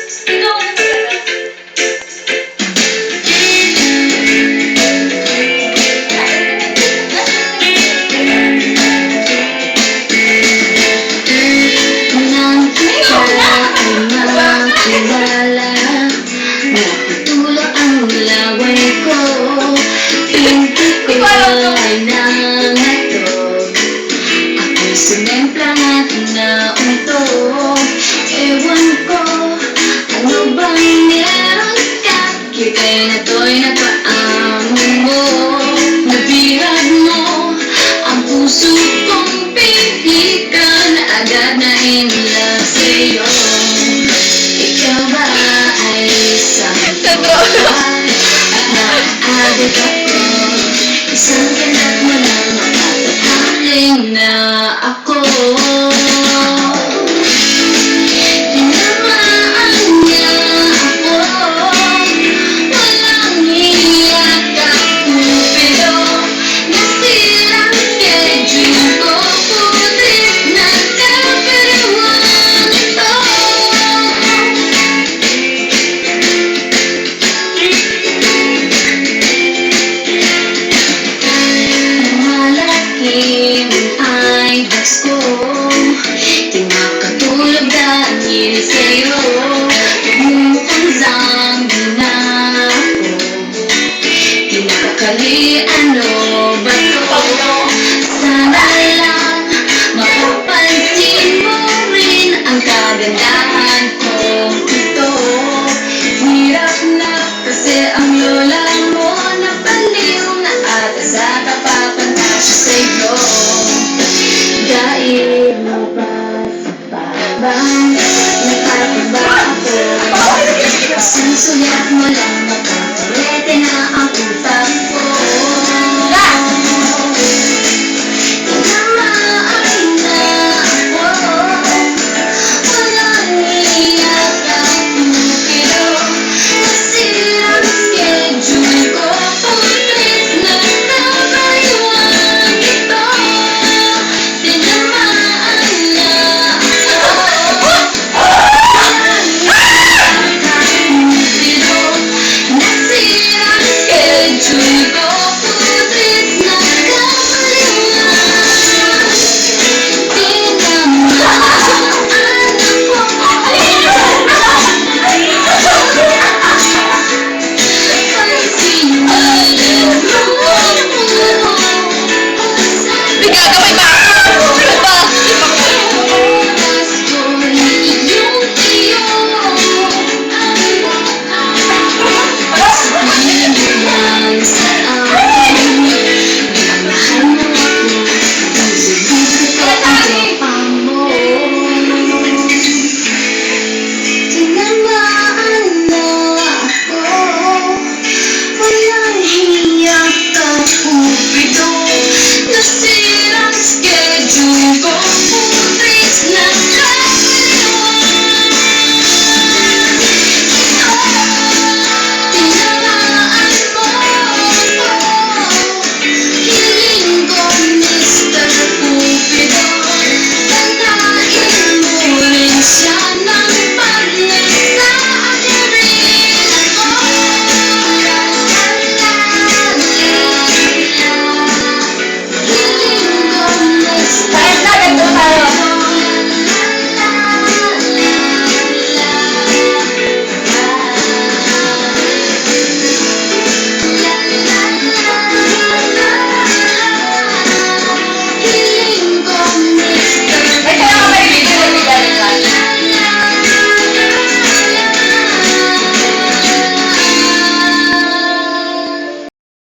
Ikaw ano talaga? Nang kita ay makilala, naputulog ang laway ko. Pinti ko ay nangatog, ako'y sumemplang nauntog. Ewan ko, ano bang meron ka? Kita'y nato'y napaamo mo. Nabihag mo ang puso kong pinikan, agad na in love sa'yo. Ikaw ba ay isang babae at naaabot ako? Isang ganap mo na makatahaling na ako.